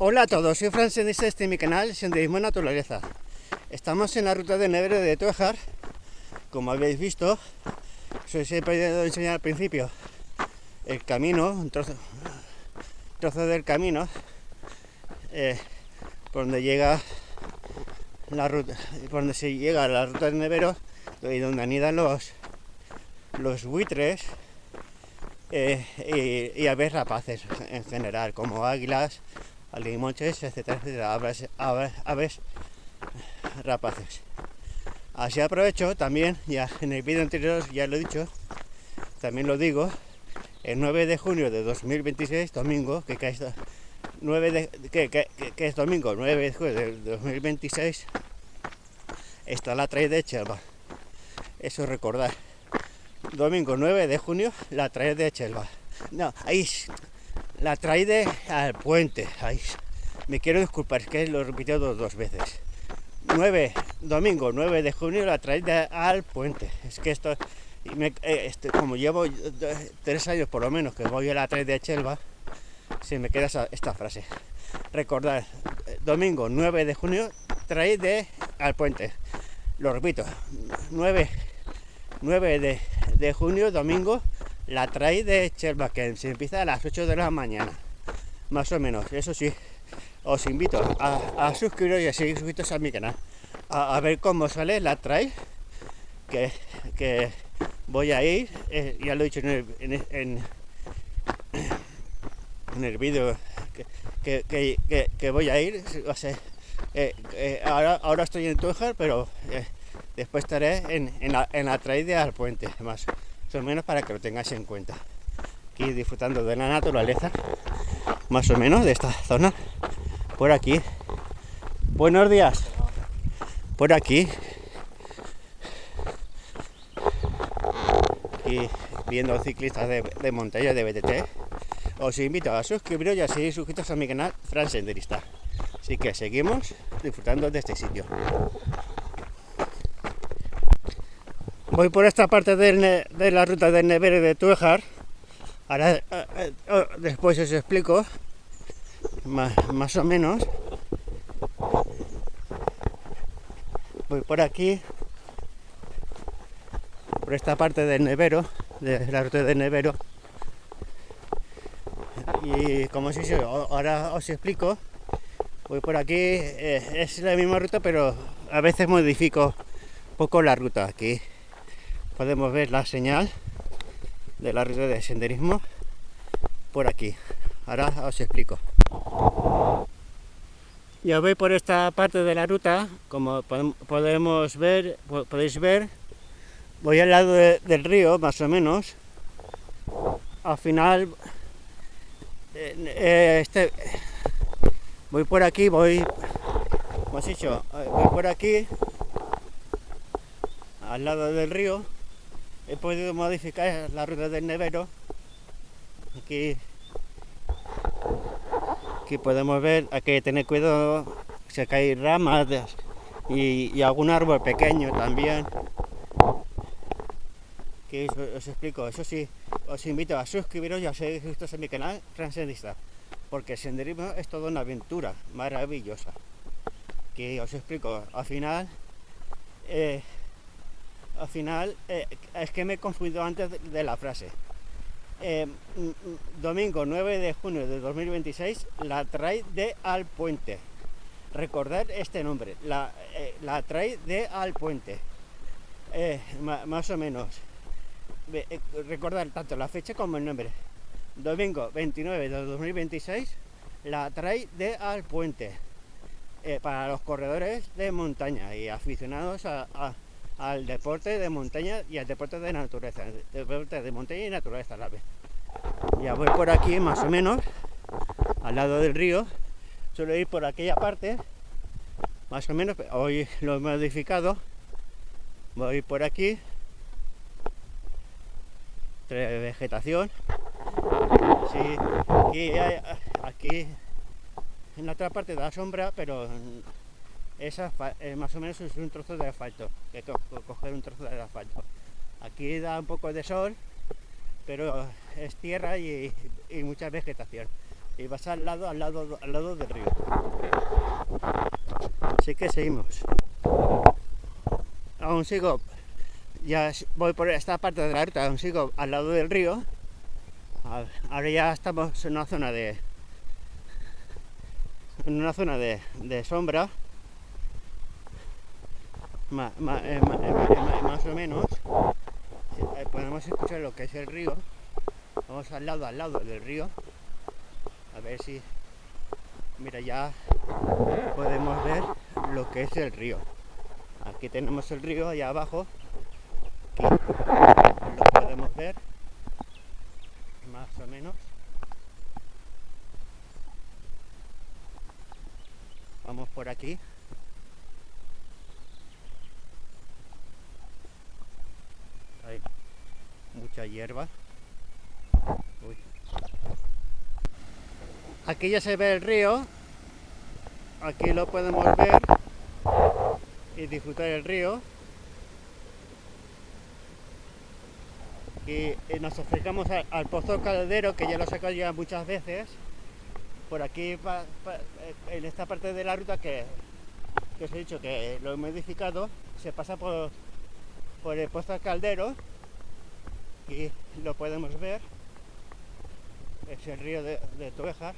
Hola a todos, soy Fran Senderista, este es mi canal Senderismo en Naturaleza. Estamos en la ruta de Nevero de Tuejar. Como habéis visto, os he podido enseñar al principio el camino, un trozo del camino por donde llega la ruta, por donde se llega a la ruta de Nevero y donde anidan los buitres y aves rapaces en general, como águilas, alimoches, etcétera, etcétera, aves rapaces. Así aprovecho también, ya en el vídeo anterior ya lo he dicho, también lo digo, el 9 de junio de 2026, domingo, que es domingo, 9 de junio de 2026, está la trail de Chelva. Eso recordar. Domingo 9 de junio, la trail de Chelva. No, ahí la trail de al puente. Ahí. Me quiero disculpar, es que lo repitió dos veces. Domingo 9 de junio, la trail de al puente. Es que esto, como llevo 3 años por lo menos que voy a la trail de Chelva, se me queda esta frase. Recordad, domingo 9 de junio, trail de al puente. Lo repito, 9 de junio, domingo, la trail de Chelva, que se empieza a las 8 de la mañana, más o menos. Eso sí, os invito a suscribiros y a seguir suscritos a mi canal, a ver cómo sale la trail que voy a ir. Ya lo he dicho en el vídeo que voy a ir. O sea, ahora estoy en Tuejar, pero después estaré en la trail de al puente, más o menos, para que lo tengáis en cuenta. Aquí disfrutando de la naturaleza, más o menos, de esta zona, por aquí. Buenos días. Por aquí. Y viendo ciclistas de montaña, de BTT. Os invito a suscribiros y a seguir suscritos a mi canal Fran Senderista. Así que seguimos disfrutando de este sitio. Voy por esta parte de la ruta del Nevero de Tuejar. Ahora después os explico más o menos. Voy por aquí, por esta parte del Nevero, de la ruta del Nevero. Y como si ahora os explico, voy por aquí, es la misma ruta, pero a veces modifico un poco la ruta. Aquí podemos ver la señal de la ruta de senderismo por aquí. Ahora os explico. Ya voy por esta parte de la ruta, como podéis ver, voy al lado del río, más o menos. Al final, voy por aquí, como os he dicho, voy por aquí, al lado del río. He podido modificar la ruta del Nevero. Aquí podemos ver, hay que tener cuidado, se caen ramas y algún árbol pequeño también. Que os explico. Eso sí, os invito a suscribiros y a seguir suscritos a mi canal Fran Senderista, porque el senderismo es toda una aventura maravillosa. Que os explico. Al final es que me he confundido antes de la frase. Domingo 9 de junio de 2026, la trail de al puente. Recordad este nombre, la trail de al puente. Más o menos. Recordar tanto la fecha como el nombre. Domingo 29 de 2026, la trail de al puente. Para los corredores de montaña y aficionados al deporte de montaña y al deporte de naturaleza, deporte de montaña y naturaleza a la vez. Ya voy por aquí más o menos, al lado del río. Suelo ir por aquella parte, más o menos. Hoy lo he modificado. Voy por aquí, entre vegetación. Sí, aquí en la otra parte da sombra, pero esa más o menos es un trozo de asfalto, que coger un trozo de asfalto. Aquí da un poco de sol, pero es tierra y mucha vegetación. y vas al lado del río. Así que seguimos. Aún sigo, ya voy por esta parte de la ruta, aún sigo al lado del río. Ahora ya estamos en una zona de sombra, más o menos. Podemos escuchar lo que es el río. Vamos al lado del río, a ver si, mira, ya podemos ver lo que es el río. Aquí tenemos el río allá abajo, aquí lo podemos ver más o menos. Vamos por aquí. Hay mucha hierba. Uy. Aquí ya se ve el río. Aquí lo podemos ver y disfrutar el río. Y nos acercamos al Pozo Caldero, que ya lo he sacado ya muchas veces. Por aquí, en esta parte de la ruta que os he dicho que lo he modificado, se pasa por el Pozo Caldero y lo podemos ver. Es el río de Tuejar.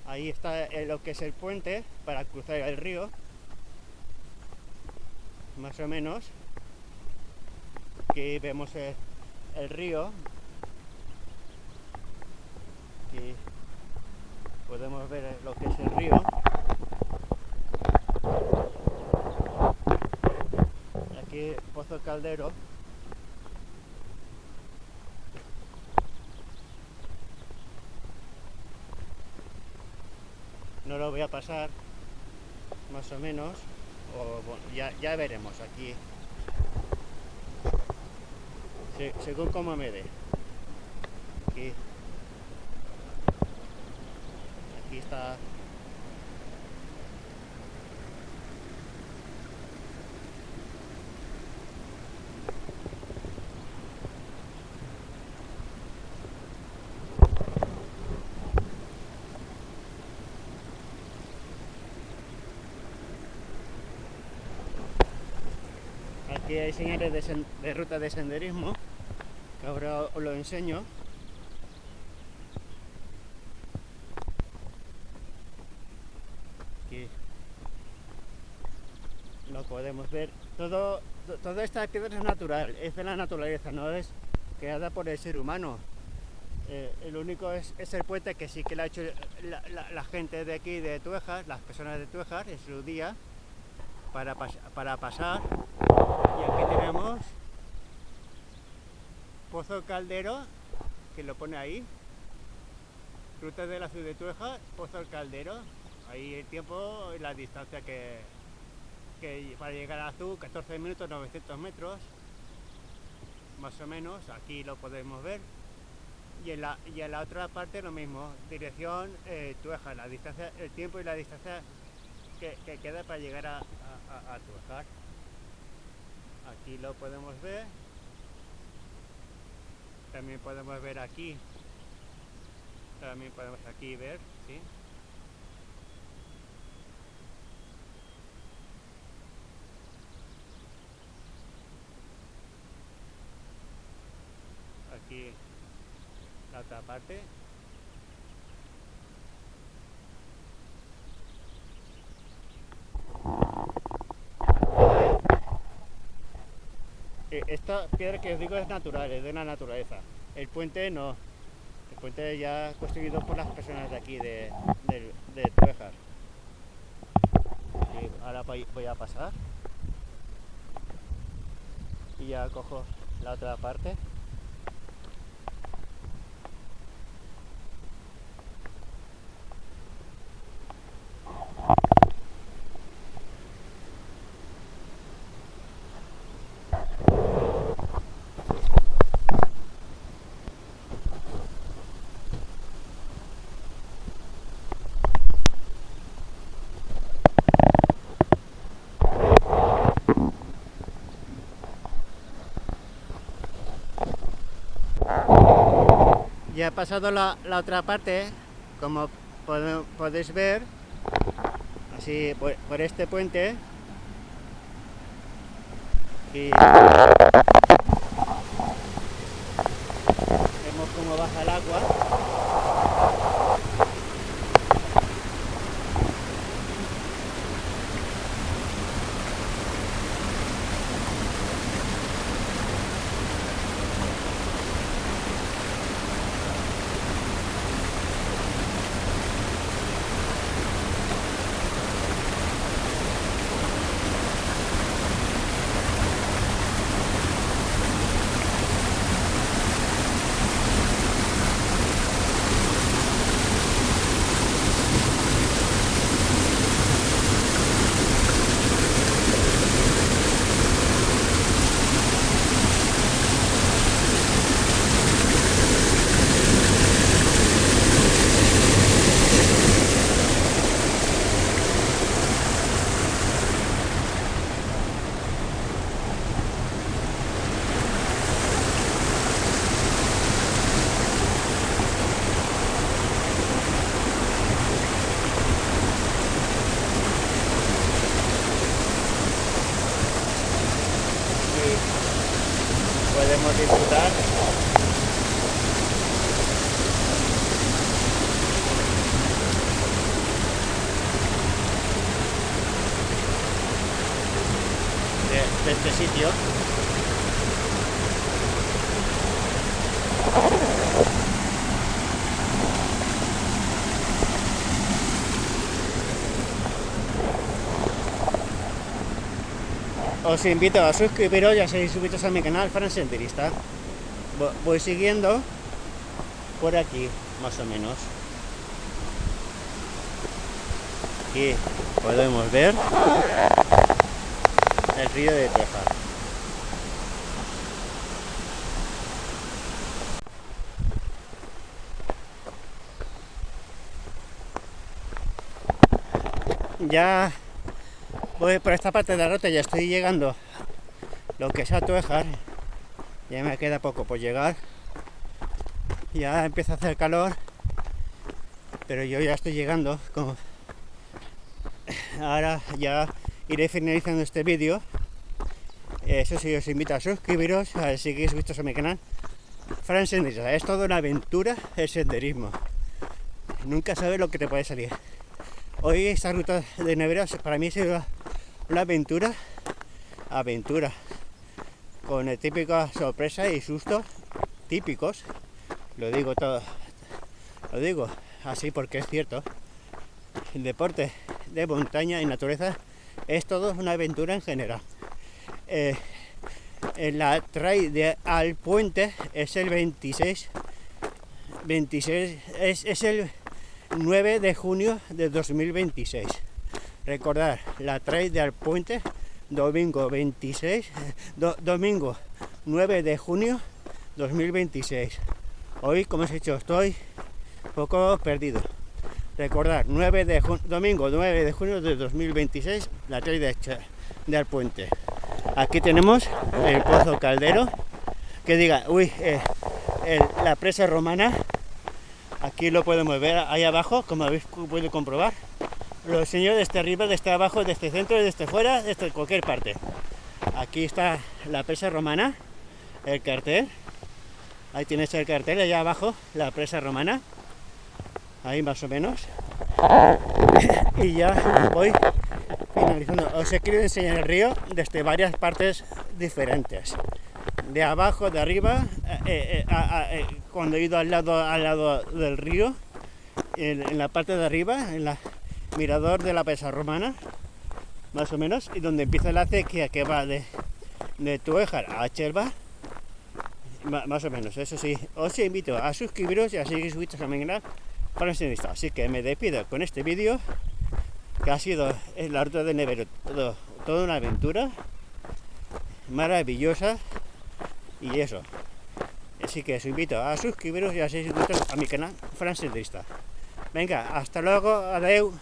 Ahí está lo que es el puente para cruzar el río, más o menos. Aquí vemos el río. Aquí podemos ver lo que es el río. Aquí Pozo Caldero. No lo voy a pasar, más o menos, o bueno, ya veremos aquí, según como me dé. Aquí está. Aquí hay señales de ruta de senderismo, que ahora os lo enseño. Aquí lo podemos ver. Toda esta piedra es natural, es de la naturaleza, no es creada por el ser humano. El único es el puente que sí que lo ha hecho la gente de aquí, de Tuejar, las personas de Tuejar, en su día, para pasar. Y aquí tenemos Pozo Caldero, que lo pone ahí. Ruta de la ciudad de Tuejar, Pozo Caldero. Ahí el tiempo y la distancia que para llegar a Azul, 14 minutos, 900 metros. Más o menos, aquí lo podemos ver. Y en la otra parte lo mismo, dirección Tuejar, la distancia, el tiempo y la distancia que queda para llegar a Tuejar. Aquí lo podemos ver. También podemos ver aquí. También podemos aquí ver, ¿sí? Aquí la otra parte. Esta piedra que os digo es natural, es de la naturaleza. El puente no. El puente ya construido por las personas de aquí, de Tuejar. Y ahora voy a pasar. Y ya cojo la otra parte. Ya he pasado la otra parte, como podéis ver, así por este puente, y vemos cómo baja el agua. Podemos disfrutar de este sitio. Os invito a suscribiros y a seguir suscritos a mi canal Fran Senderista. Voy siguiendo por aquí, más o menos. Aquí podemos ver el río de Túejar. Ya voy por esta parte de la ruta, ya estoy llegando lo que es a Túejar. Ya me queda poco por llegar. Ya empieza a hacer calor, pero yo ya estoy llegando. Ahora ya iré finalizando este vídeo. Eso sí, os invito a suscribiros, a seguir suscritos a mi canal Fran Senderista. Es toda una aventura el senderismo. Nunca sabes lo que te puede salir. Hoy esta ruta de neveras para mí ha sido una aventura, con el típico sorpresa y susto típicos. Lo digo todo, lo digo así porque es cierto. El deporte de montaña y naturaleza es todo una aventura en general. En la trail de Alpuente es el 26 es el 9 de junio de 2026. Recordar, la trail de Alpuente, domingo 9 de junio 2026. Hoy, como os he dicho, estoy un poco perdido. Recordar, domingo 9 de junio de 2026, la trail de Alpuente. Aquí tenemos el Pozo Caldero, que diga, la presa romana. Aquí lo podemos ver ahí abajo, como habéis podido comprobar. Los señores desde arriba, desde abajo, desde centro, desde fuera, desde cualquier parte. Aquí está la presa romana, el cartel. Ahí tienes el cartel, allá abajo, la presa romana. Ahí más o menos. Y ya voy finalizando. Os he querido enseñar el río desde varias partes diferentes. De abajo, de arriba, cuando he ido al lado del río, en la parte de arriba, en la mirador de la presa romana, más o menos, y donde empieza la acequia que va de Túejar a Chelva, más o menos. Eso sí, os invito a suscribiros y a seguir suscritos a mi canal Fran Senderista. Así que me despido con este vídeo, que ha sido la ruta de Nevero, toda una aventura maravillosa, y eso. Así que os invito a suscribiros y a seguir suscritos a mi canal Fran Senderista. Venga, hasta luego, adeu.